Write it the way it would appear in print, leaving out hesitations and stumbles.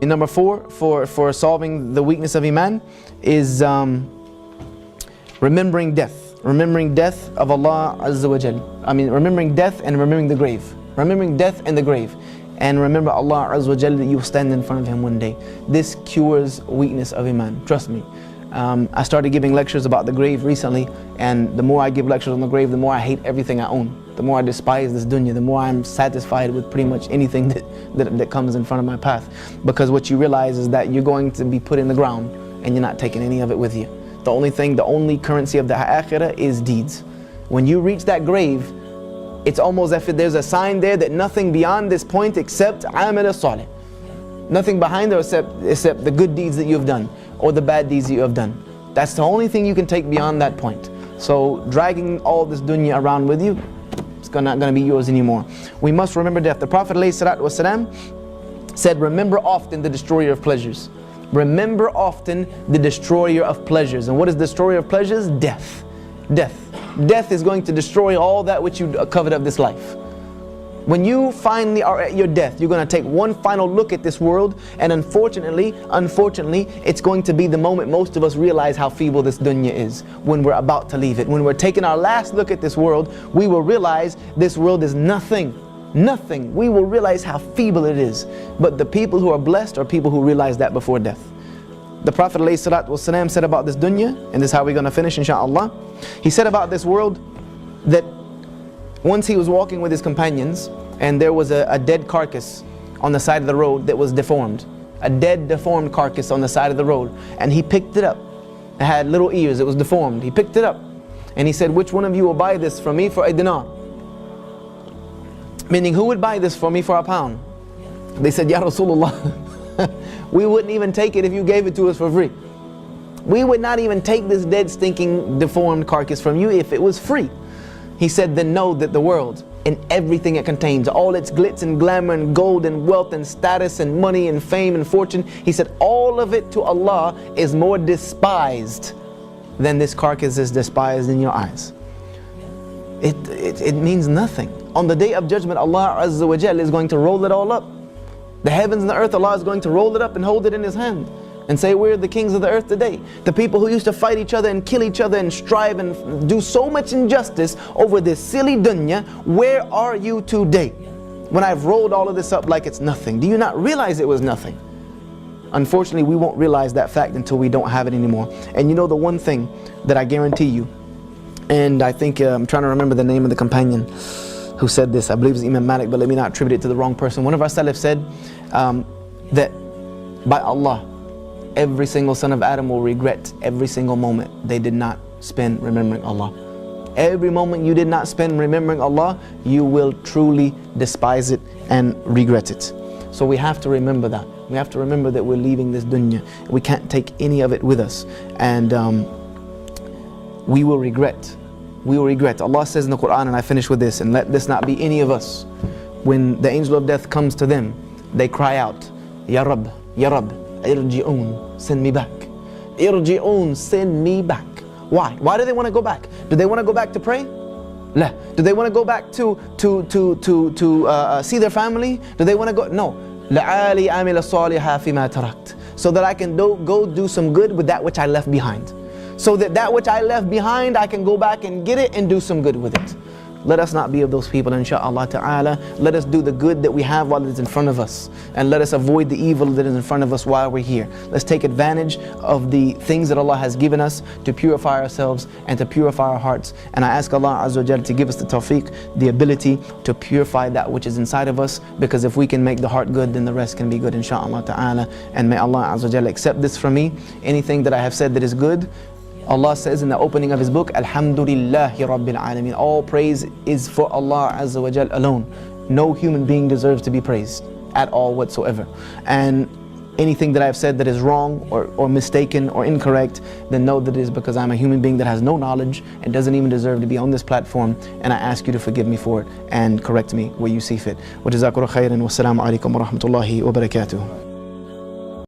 And number 4, for solving the weakness of Iman is remembering death. Remembering death of Allah Azza wa Jal. Remembering death and remembering the grave. Remembering death and the grave. And remember Allah Azza wa Jal, that you will stand in front of Him one day. This cures weakness of Iman. Trust me. I started giving lectures about the grave recently, and the more I give lectures on the grave, the more I hate everything I own. The more I despise this dunya, the more I'm satisfied with pretty much anything that comes in front of my path. Because what you realize is that you're going to be put in the ground and you're not taking any of it with you. The only currency of the akhirah is deeds. When you reach that grave, it's almost as if there's a sign there that nothing beyond this point except amal salih. Nothing behind there except the good deeds that you've done or the bad deeds that you have done. That's the only thing you can take beyond that point. So dragging all this dunya around with you, it's not going to be yours anymore. We must remember death. The Prophet ﷺ said, remember often the destroyer of pleasures. Remember often the destroyer of pleasures. And what is the destroyer of pleasures? Death. Death. Death is going to destroy all that which you covet of this life. When you finally are at your death, you're going to take one final look at this world, and unfortunately, it's going to be the moment most of us realize how feeble this dunya is. When we're about to leave it, when we're taking our last look at this world, we will realize this world is nothing. Nothing. We will realize how feeble it is. But the people who are blessed are people who realize that before death. The Prophet ﷺ said about this dunya, and this is how we're going to finish inshaAllah. He said about this world that once he was walking with his companions, and there was a dead carcass on the side of the road that was deformed. A dead, deformed carcass on the side of the road. And he picked it up. It had little ears, it was deformed. He picked it up. And he said, which one of you will buy this from me for a dinar? Meaning, who would buy this for me for £1? They said, Ya Rasulullah, we wouldn't even take it if you gave it to us for free. We would not even take this dead, stinking, deformed carcass from you if it was free. He said, then know that the world and everything it contains, all its glitz and glamour and gold and wealth and status and money and fame and fortune, he said all of it to Allah is more despised than this carcass is despised in your eyes. It means nothing. On the day of judgment, Allah Azza wa Jal is going to roll it all up. The heavens and the earth, Allah is going to roll it up and hold it in His hand and say, we're the kings of the earth today. The people who used to fight each other and kill each other and strive and do so much injustice over this silly dunya, where are you today? When I've rolled all of this up like it's nothing. Do you not realize it was nothing? Unfortunately, we won't realize that fact until we don't have it anymore. And you know the one thing that I guarantee you, and I think, I'm trying to remember the name of the companion who said this, I believe it's Imam Malik, but let me not attribute it to the wrong person. One of our Salaf said that by Allah, every single son of Adam will regret every single moment they did not spend remembering Allah. Every moment you did not spend remembering Allah, you will truly despise it and regret it. So we have to remember that. We have to remember that we're leaving this dunya. We can't take any of it with us. And we will regret. We will regret. Allah says in the Quran, and I finish with this, and let this not be any of us. When the angel of death comes to them, they cry out, Ya Rabb, Ya Rabb, Irji'un, send me back. Irji'un, send me back. Why? Why do they want to go back? Do they want to go back to pray? La. Do they want to go back to see their family? Do they want to go? No. لَعَالِي عَمِلَ صَالِحًا فِيمَا تَرَكْتُ. So that I can go do some good with that which I left behind. So that which I left behind, I can go back and get it and do some good with it. Let us not be of those people, inshaAllah ta'ala. Let us do the good that we have while it is in front of us. And let us avoid the evil that is in front of us while we're here. Let's take advantage of the things that Allah has given us to purify ourselves and to purify our hearts. And I ask Allah Azza wa Jalla to give us the tawfiq, the ability to purify that which is inside of us. Because if we can make the heart good, then the rest can be good, inshaAllah ta'ala. And may Allah Azza wa Jalla accept this from me. Anything that I have said that is good, Allah says in the opening of His book, Alhamdulillahi Rabbil Alameen. All praise is for Allah Azza wa Jal alone. No human being deserves to be praised at all whatsoever. And anything that I've said that is wrong or mistaken or incorrect, then know that it is because I'm a human being that has no knowledge and doesn't even deserve to be on this platform. And I ask you to forgive me for it and correct me where you see fit. Wa jazakallahu khairan wa assalamu alaikum wa rahmatullahi wa barakatuh.